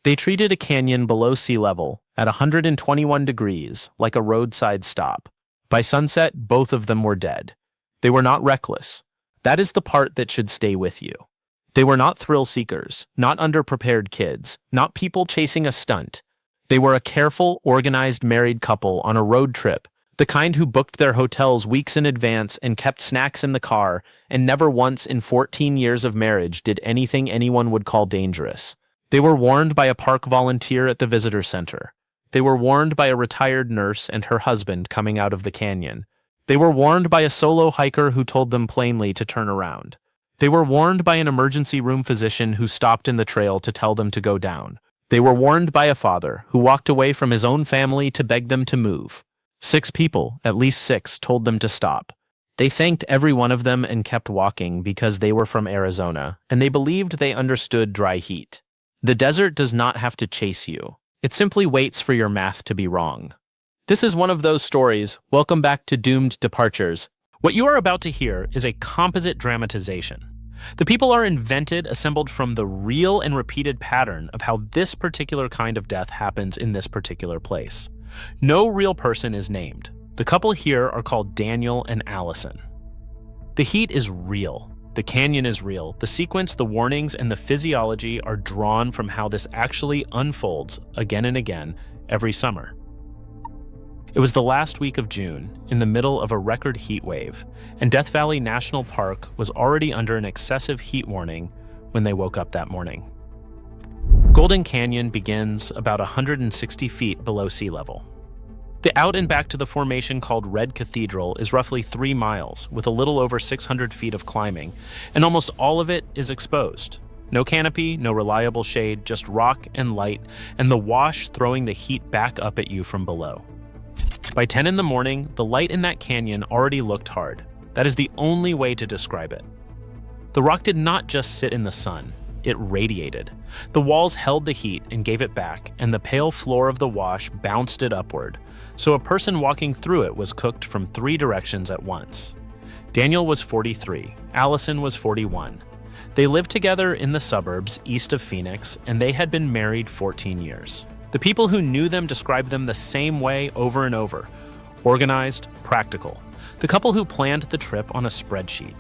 They treated a canyon below sea level at 121 degrees like a roadside stop. By sunset, both of them were dead. They were not reckless. That is the part that should stay with you. They were not thrill seekers, not underprepared kids, not people chasing a stunt. They were a careful, organized married couple on a road trip, the kind who booked their hotels weeks in advance and kept snacks in the car, and never once in 14 years of marriage did anything anyone would call dangerous. They were warned by a park volunteer at the visitor center. They were warned by a retired nurse and her husband coming out of the canyon. They were warned by a solo hiker who told them plainly to turn around. They were warned by an emergency room physician who stopped in the trail to tell them to go down. They were warned by a father who walked away from his own family to beg them to move. 6 people, at least 6, told them to stop. They thanked every one of them and kept walking because they were from Arizona, and they believed they understood dry heat. The desert does not have to chase you. It simply waits for your math to be wrong. This is one of those stories. Welcome back to Doomed Departures. What you are about to hear is a composite dramatization. The people are invented, assembled from the real and repeated pattern of how this particular kind of death happens in this particular place. No real person is named. The couple here are called Daniel and Alison. The heat is real. The canyon is real. The sequence, the warnings, and the physiology are drawn from how this actually unfolds again and again every summer. It was the last week of June, in the middle of a record heat wave, and Death Valley National Park was already under an excessive heat warning when they woke up that morning. Golden Canyon begins about 160 feet below sea level. The out and back to the formation called Red Cathedral is roughly 3 miles, with a little over 600 feet of climbing, and almost all of it is exposed. No canopy, no reliable shade, just rock and light, and the wash throwing the heat back up at you from below. By 10 in the morning, the light in that canyon already looked hard. That is the only way to describe it. The rock did not just sit in the sun, it radiated. The walls held the heat and gave it back, and the pale floor of the wash bounced it upward, so a person walking through it was cooked from 3 directions at once. Daniel was 43, Alison was 41. They lived together in the suburbs east of Phoenix, and they had been married 14 years. The people who knew them described them the same way over and over: organized, practical. The couple who planned the trip on a spreadsheet.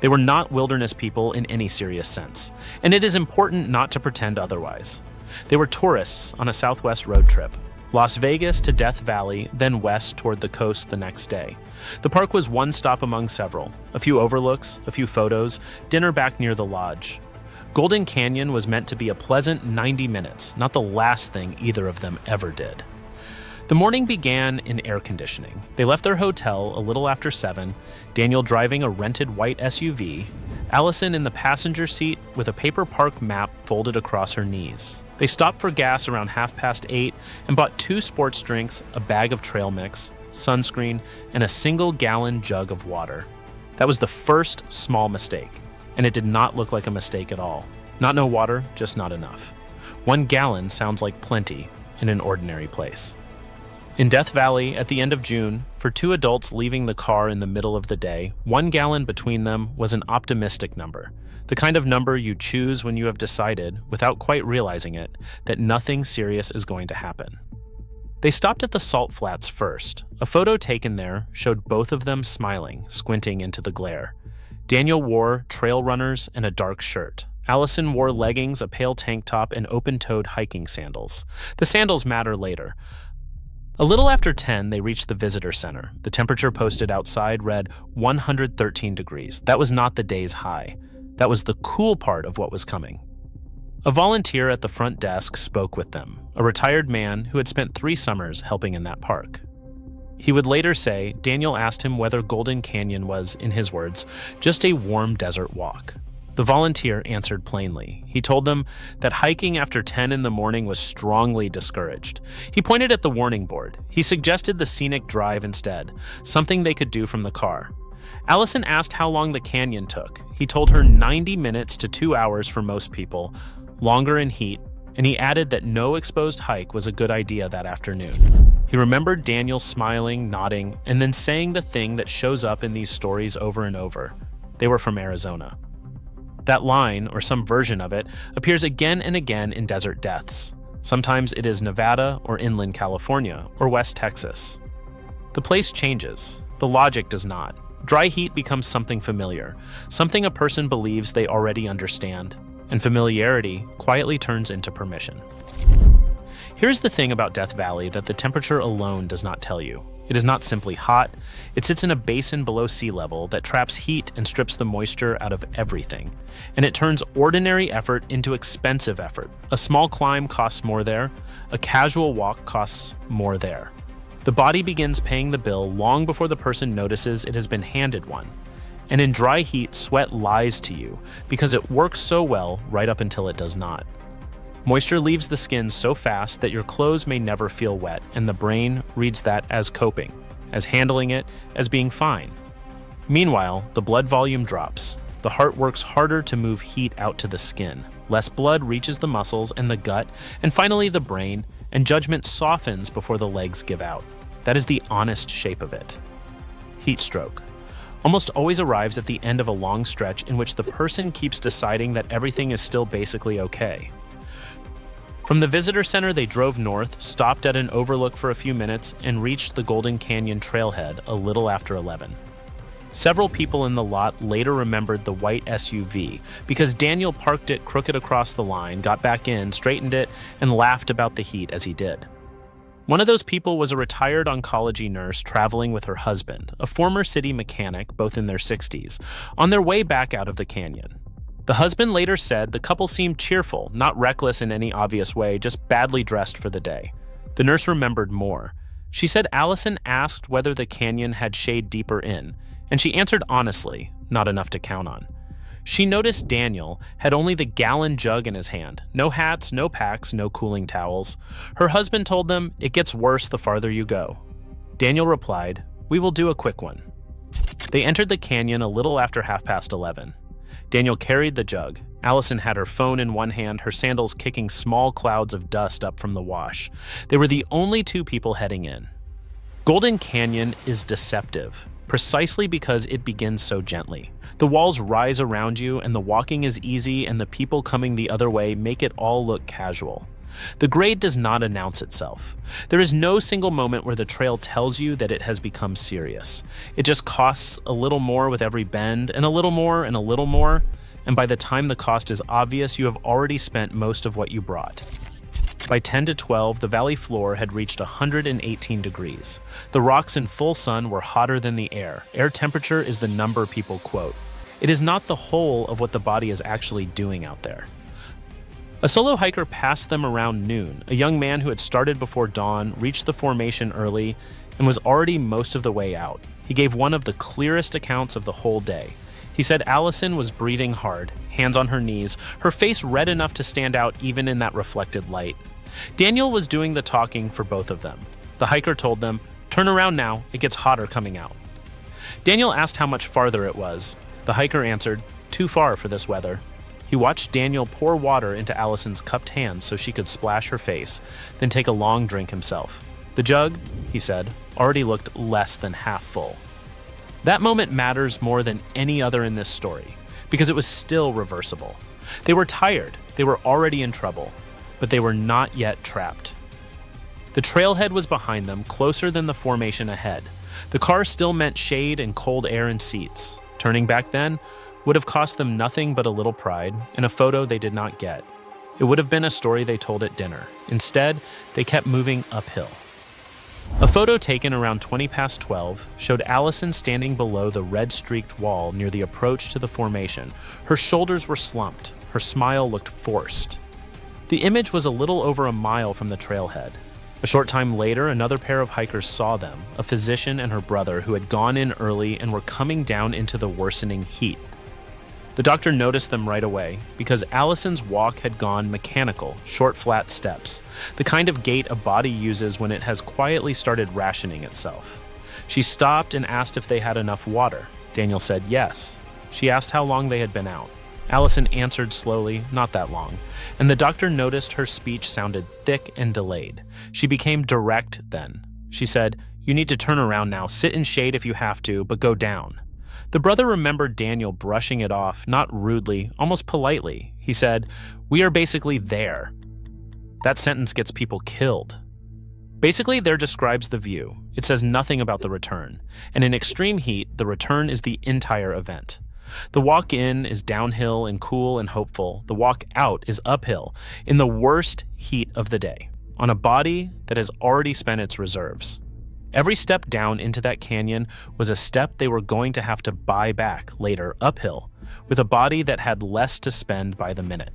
They were not wilderness people in any serious sense, and it is important not to pretend otherwise. They were tourists on a Southwest road trip. Las Vegas to Death Valley, then west toward the coast the next day. The park was one stop among several. A few overlooks, a few photos, dinner back near the lodge. Golden Canyon was meant to be a pleasant 90 minutes, not the last thing either of them ever did. The morning began in air conditioning. They left their hotel a little after 7, Daniel driving a rented white SUV, Alison in the passenger seat with a paper park map folded across her knees. They stopped for gas around 8:30 and bought 2 sports drinks, a bag of trail mix, sunscreen, and a single-gallon jug of water. That was the first small mistake, and it did not look like a mistake at all. Not no water, just not enough. 1 gallon sounds like plenty in an ordinary place. In Death Valley, at the end of June, for 2 adults leaving the car in the middle of the day, 1 gallon between them was an optimistic number, the kind of number you choose when you have decided, without quite realizing it, that nothing serious is going to happen. They stopped at the salt flats first. A photo taken there showed both of them smiling, squinting into the glare. Daniel wore trail runners and a dark shirt. Alison wore leggings, a pale tank top, and open-toed hiking sandals. The sandals matter later. A little after 10, they reached the visitor center. The temperature posted outside read 113 degrees. That was not the day's high. That was the cool part of what was coming. A volunteer at the front desk spoke with them, a retired man who had spent 3 summers helping in that park. He would later say Daniel asked him whether Golden Canyon was, in his words, just a warm desert walk. The volunteer answered plainly. He told them that hiking after 10 in the morning was strongly discouraged. He pointed at the warning board. He suggested the scenic drive instead, something they could do from the car. Alison asked how long the canyon took. He told her 90 minutes to 2 hours for most people, longer in heat, and he added that no exposed hike was a good idea that afternoon. He remembered Daniel smiling, nodding, and then saying the thing that shows up in these stories over and over. They were from Arizona. That line, or some version of it, appears again and again in desert deaths. Sometimes it is Nevada or inland California or West Texas. The place changes. The logic does not. Dry heat becomes something familiar, something a person believes they already understand, and familiarity quietly turns into permission. Here's the thing about Death Valley that the temperature alone does not tell you. It is not simply hot. It sits in a basin below sea level that traps heat and strips the moisture out of everything. And it turns ordinary effort into expensive effort. A small climb costs more there. A casual walk costs more there. The body begins paying the bill long before the person notices it has been handed one. And in dry heat, sweat lies to you because it works so well right up until it does not. Moisture leaves the skin so fast that your clothes may never feel wet, and the brain reads that as coping, as handling it, as being fine. Meanwhile, the blood volume drops. The heart works harder to move heat out to the skin. Less blood reaches the muscles and the gut, and finally the brain, and judgment softens before the legs give out. That is the honest shape of it. Heat stroke almost always arrives at the end of a long stretch in which the person keeps deciding that everything is still basically okay. From the visitor center, they drove north, stopped at an overlook for a few minutes, and reached the Golden Canyon trailhead a little after 11. Several people in the lot later remembered the white SUV because Daniel parked it crooked across the line, got back in, straightened it, and laughed about the heat as he did. One of those people was a retired oncology nurse traveling with her husband, a former city mechanic, both in their 60s, on their way back out of the canyon. The husband later said the couple seemed cheerful, not reckless in any obvious way, just badly dressed for the day. The nurse remembered more. She said Alison asked whether the canyon had shade deeper in, and she answered honestly, not enough to count on. She noticed Daniel had only the gallon jug in his hand. No hats, no packs, no cooling towels. Her husband told them, "It gets worse the farther you go." Daniel replied, "We will do a quick one." They entered the canyon a little after 11:30. Daniel carried the jug. Alison had her phone in one hand, her sandals kicking small clouds of dust up from the wash. They were the only two people heading in. Golden Canyon is deceptive, precisely because it begins so gently. The walls rise around you, and the walking is easy, and the people coming the other way make it all look casual. The grade does not announce itself. There is no single moment where the trail tells you that it has become serious. It just costs a little more with every bend, and a little more, and a little more, and by the time the cost is obvious, you have already spent most of what you brought. By 10 to 12, the valley floor had reached 118 degrees. The rocks in full sun were hotter than the air. Air temperature is the number people quote. It is not the whole of what the body is actually doing out there. A solo hiker passed them around noon. A young man who had started before dawn reached the formation early and was already most of the way out. He gave one of the clearest accounts of the whole day. He said Alison was breathing hard, hands on her knees, her face red enough to stand out even in that reflected light. Daniel was doing the talking for both of them. The hiker told them, "Turn around now, it gets hotter coming out." Daniel asked how much farther it was. The hiker answered, "Too far for this weather." He watched Daniel pour water into Alison's cupped hands so she could splash her face, then take a long drink himself. The jug, he said, already looked less than half full. That moment matters more than any other in this story, because it was still reversible. They were tired, they were already in trouble, but they were not yet trapped. The trailhead was behind them, closer than the formation ahead. The car still meant shade and cold air and seats. Turning back then would have cost them nothing but a little pride and a photo they did not get. It would have been a story they told at dinner. Instead, they kept moving uphill. A photo taken around 20 past 12 showed Alison standing below the red-streaked wall near the approach to the formation. Her shoulders were slumped. Her smile looked forced. The image was a little over a mile from the trailhead. A short time later, another pair of hikers saw them, a physician and her brother who had gone in early and were coming down into the worsening heat. The doctor noticed them right away because Alison's walk had gone mechanical, short flat steps, the kind of gait a body uses when it has quietly started rationing itself. She stopped and asked if they had enough water. Daniel said yes. She asked how long they had been out. Alison answered slowly, not that long, and the doctor noticed her speech sounded thick and delayed. She became direct then. She said, "You need to turn around now, sit in shade if you have to, but go down." The brother remembered Daniel brushing it off, not rudely, almost politely. He said, "We are basically there." That sentence gets people killed. Basically, there describes the view. It says nothing about the return. And in extreme heat, the return is the entire event. The walk in is downhill and cool and hopeful. The walk out is uphill in the worst heat of the day, on a body that has already spent its reserves. Every step down into that canyon was a step they were going to have to buy back later uphill, with a body that had less to spend by the minute.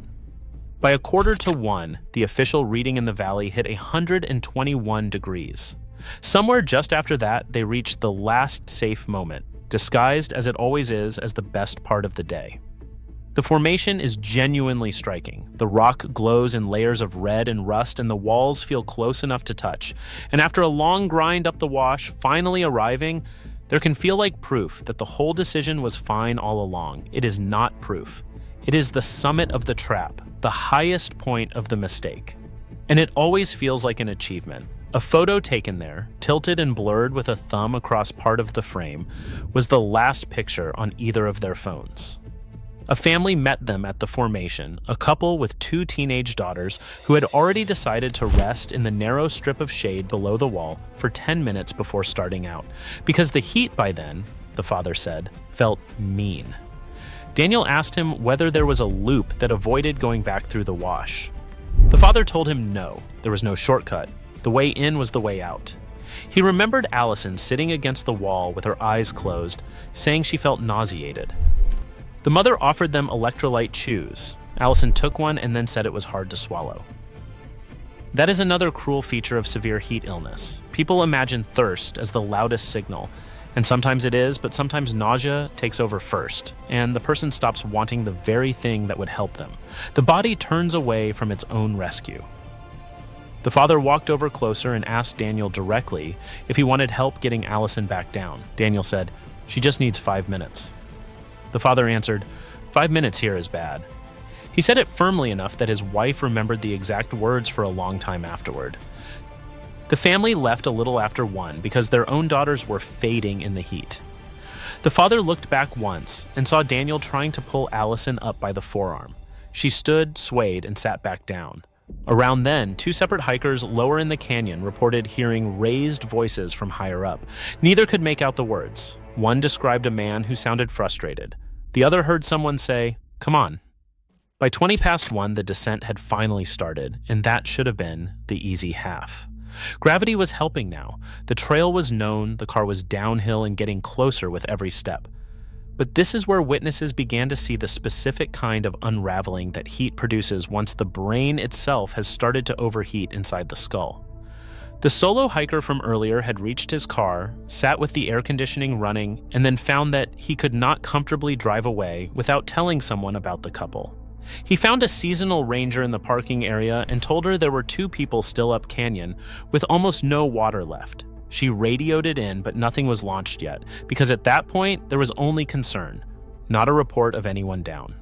By 1:45, the official reading in the valley hit 121 degrees. Somewhere just after that, they reached the last safe moment, disguised as it always is as the best part of the day. The formation is genuinely striking. The rock glows in layers of red and rust, and the walls feel close enough to touch. And after a long grind up the wash, finally arriving, there can feel like proof that the whole decision was fine all along. It is not proof. It is the summit of the trap, the highest point of the mistake. And it always feels like an achievement. A photo taken there, tilted and blurred with a thumb across part of the frame, was the last picture on either of their phones. A family met them at the formation, a couple with 2 teenage daughters who had already decided to rest in the narrow strip of shade below the wall for 10 minutes before starting out, because the heat by then, the father said, felt mean. Daniel asked him whether there was a loop that avoided going back through the wash. The father told him no, there was no shortcut. The way in was the way out. He remembered Alison sitting against the wall with her eyes closed, saying she felt nauseated. The mother offered them electrolyte chews. Alison took one and then said it was hard to swallow. That is another cruel feature of severe heat illness. People imagine thirst as the loudest signal, and sometimes it is, but sometimes nausea takes over first, and the person stops wanting the very thing that would help them. The body turns away from its own rescue. The father walked over closer and asked Daniel directly if he wanted help getting Alison back down. Daniel said, "She just needs 5 minutes." The father answered, 5 minutes here is bad." He said it firmly enough that his wife remembered the exact words for a long time afterward. The family left a little after 1 because their own daughters were fading in the heat. The father looked back once and saw Daniel trying to pull Alison up by the forearm. She stood, swayed, and sat back down. Around then, 2 separate hikers lower in the canyon reported hearing raised voices from higher up. Neither could make out the words. One described a man who sounded frustrated. The other heard someone say, "Come on." By 20 past 1, the descent had finally started, and that should have been the easy half. Gravity was helping now. The trail was known, the car was downhill and getting closer with every step. But this is where witnesses began to see the specific kind of unraveling that heat produces once the brain itself has started to overheat inside the skull. The solo hiker from earlier had reached his car, sat with the air conditioning running, and then found that he could not comfortably drive away without telling someone about the couple. He found a seasonal ranger in the parking area and told her there were 2 people still up canyon with almost no water left. She radioed it in, but nothing was launched yet, because at that point there was only concern, not a report of anyone down.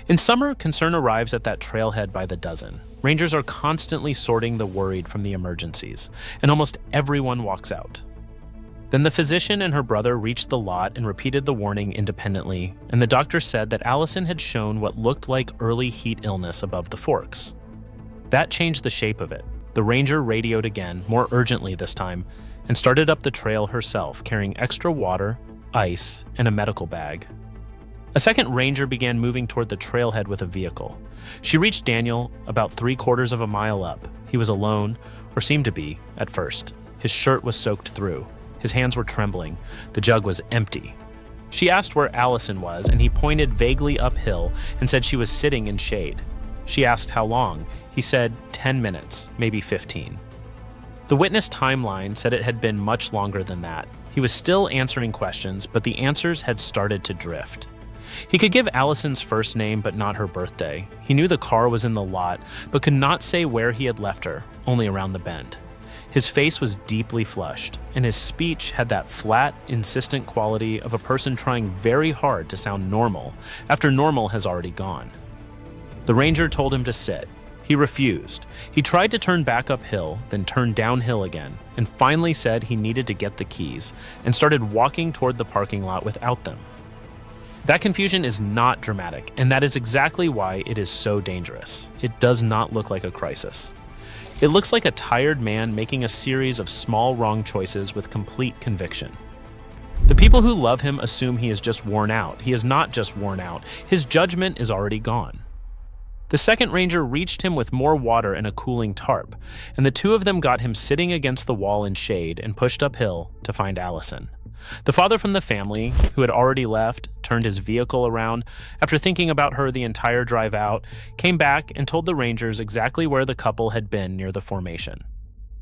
In summer, concern arrives at that trailhead by the dozen. Rangers are constantly sorting the worried from the emergencies, and almost everyone walks out. Then the physician and her brother reached the lot and repeated the warning independently, and the doctor said that Alison had shown what looked like early heat illness above the forks. That changed the shape of it. The ranger radioed again, more urgently this time, and started up the trail herself, carrying extra water, ice, and a medical bag. A second ranger began moving toward the trailhead with a vehicle. She reached Daniel about 3/4 of a mile up. He was alone, or seemed to be, at first. His shirt was soaked through. His hands were trembling. The jug was empty. She asked where Alison was, and he pointed vaguely uphill and said she was sitting in shade. She asked how long. He said 10 minutes, maybe 15. The witness timeline said it had been much longer than that. He was still answering questions, but the answers had started to drift. He could give Alison's first name, but not her birthday. He knew the car was in the lot, but could not say where he had left her, only around the bend. His face was deeply flushed, and his speech had that flat, insistent quality of a person trying very hard to sound normal after normal has already gone. The ranger told him to sit. He refused. He tried to turn back uphill, then turned downhill again, and finally said he needed to get the keys, and started walking toward the parking lot without them. That confusion is not dramatic, and that is exactly why it is so dangerous. It does not look like a crisis. It looks like a tired man making a series of small wrong choices with complete conviction. The people who love him assume he is just worn out. He is not just worn out. His judgment is already gone. The second ranger reached him with more water and a cooling tarp, and the two of them got him sitting against the wall in shade and pushed uphill to find Alison. The father from the family, who had already left, turned his vehicle around, after thinking about her the entire drive out, came back and told the rangers exactly where the couple had been near the formation.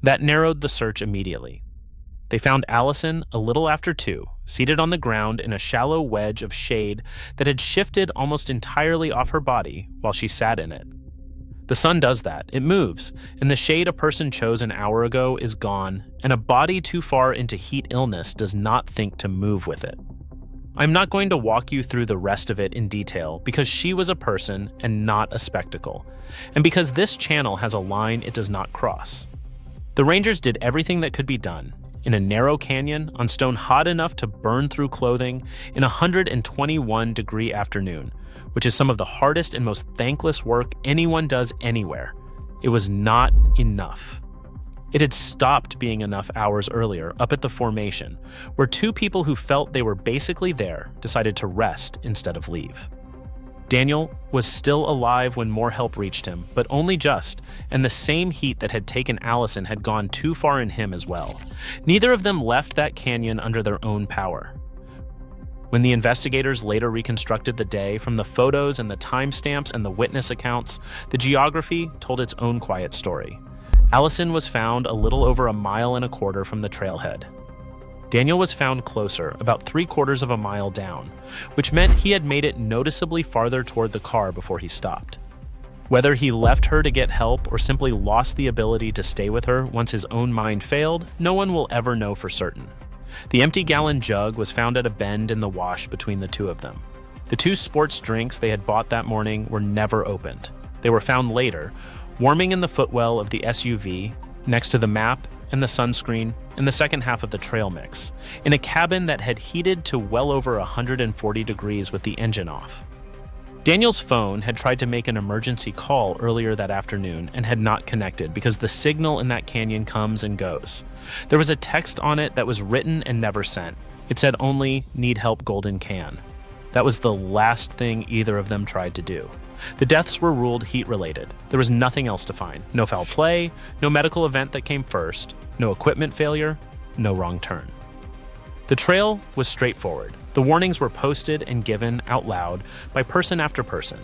That narrowed the search immediately. They found Alison a little after 2, seated on the ground in a shallow wedge of shade that had shifted almost entirely off her body while she sat in it. The sun does that. It moves, and the shade a person chose an hour ago is gone, and a body too far into heat illness does not think to move with it. I'm not going to walk you through the rest of it in detail because she was a person and not a spectacle, and because this channel has a line it does not cross. The rangers did everything that could be done, in a narrow canyon, on stone hot enough to burn through clothing, in a 121-degree afternoon, which is some of the hardest and most thankless work anyone does anywhere. It was not enough. It had stopped being enough hours earlier, up at the formation, where 2 people who felt they were basically there decided to rest instead of leave. Daniel was still alive when more help reached him, but only just, and the same heat that had taken Alison had gone too far in him as well. Neither of them left that canyon under their own power. When the investigators later reconstructed the day from the photos and the timestamps and the witness accounts, the geography told its own quiet story. Alison was found a little over 1.25 miles from the trailhead. Daniel was found closer, about 3/4 of a mile down, which meant he had made it noticeably farther toward the car before he stopped. Whether he left her to get help or simply lost the ability to stay with her once his own mind failed, no one will ever know for certain. The empty gallon jug was found at a bend in the wash between the two of them. The 2 sports drinks they had bought that morning were never opened. They were found later, warming in the footwell of the SUV, next to the map and the sunscreen and the second half of the trail mix, in a cabin that had heated to well over 140 degrees with the engine off. Daniel's phone had tried to make an emergency call earlier that afternoon and had not connected because the signal in that canyon comes and goes. There was a text on it that was written and never sent. It said only, "Need help, golden can." That was the last thing either of them tried to do. The deaths were ruled heat-related. There was nothing else to find. No foul play, no medical event that came first, no equipment failure, no wrong turn. The trail was straightforward. The warnings were posted and given out loud by person after person.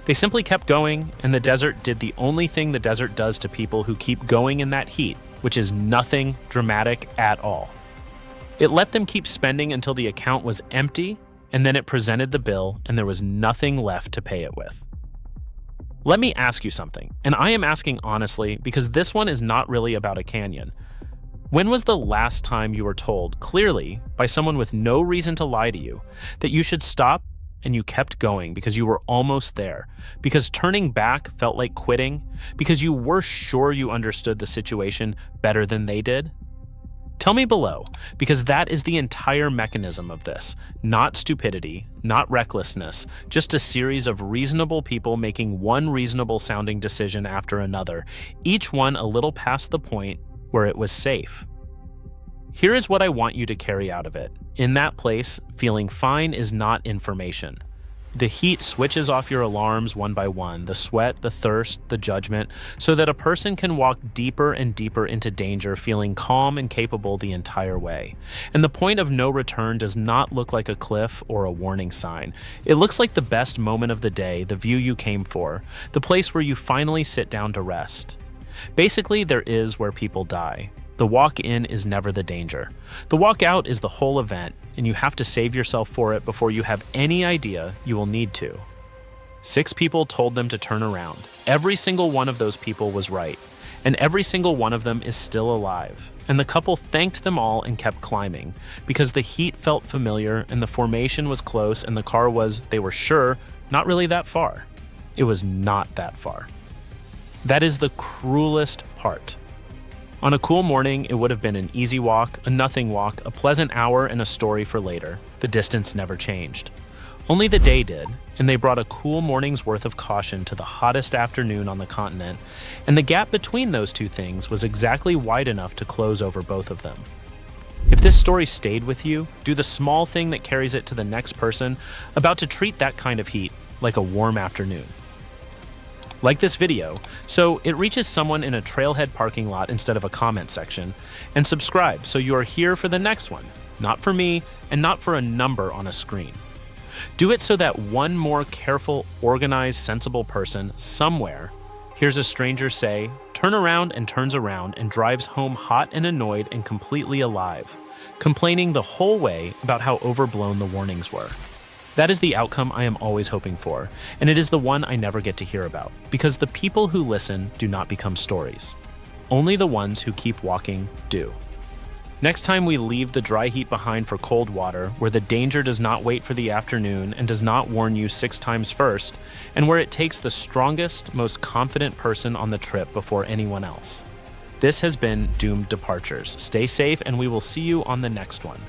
They simply kept going, and the desert did the only thing the desert does to people who keep going in that heat, which is nothing dramatic at all. It let them keep spending until the account was empty, and then it presented the bill and there was nothing left to pay it with. Let me ask you something, and I am asking honestly because this one is not really about a canyon. When was the last time you were told, clearly, by someone with no reason to lie to you, that you should stop and you kept going because you were almost there, because turning back felt like quitting, because you were sure you understood the situation better than they did? Tell me below, because that is the entire mechanism of this. Not stupidity, not recklessness, just a series of reasonable people making one reasonable sounding decision after another, each one a little past the point where it was safe. Here is what I want you to carry out of it. In that place, feeling fine is not information. The heat switches off your alarms one by one, the sweat, the thirst, the judgment, so that a person can walk deeper and deeper into danger, feeling calm and capable the entire way. And the point of no return does not look like a cliff or a warning sign. It looks like the best moment of the day, the view you came for, the place where you finally sit down to rest. Basically, there is where people die. The walk in is never the danger. The walk out is the whole event, and you have to save yourself for it before you have any idea you will need to. 6 people told them to turn around. Every single one of those people was right, and every single one of them is still alive. And the couple thanked them all and kept climbing, because the heat felt familiar and the formation was close and the car was, they were sure, not really that far. It was not that far. That is the cruelest part. On a cool morning, it would have been an easy walk, a nothing walk, a pleasant hour, and a story for later. The distance never changed. Only the day did, and they brought a cool morning's worth of caution to the hottest afternoon on the continent, and the gap between those two things was exactly wide enough to close over both of them. If this story stayed with you, do the small thing that carries it to the next person about to treat that kind of heat like a warm afternoon. Like this video, so it reaches someone in a trailhead parking lot instead of a comment section, and subscribe so you are here for the next one, not for me, and not for a number on a screen. Do it so that one more careful, organized, sensible person somewhere hears a stranger say, turn around and turns around and drives home hot and annoyed and completely alive, complaining the whole way about how overblown the warnings were. That is the outcome I am always hoping for, and it is the one I never get to hear about, because the people who listen do not become stories. Only the ones who keep walking do. Next time we leave the dry heat behind for cold water, where the danger does not wait for the afternoon and does not warn you 6 times first, and where it takes the strongest, most confident person on the trip before anyone else. This has been Doomed Departures. Stay safe, and we will see you on the next one.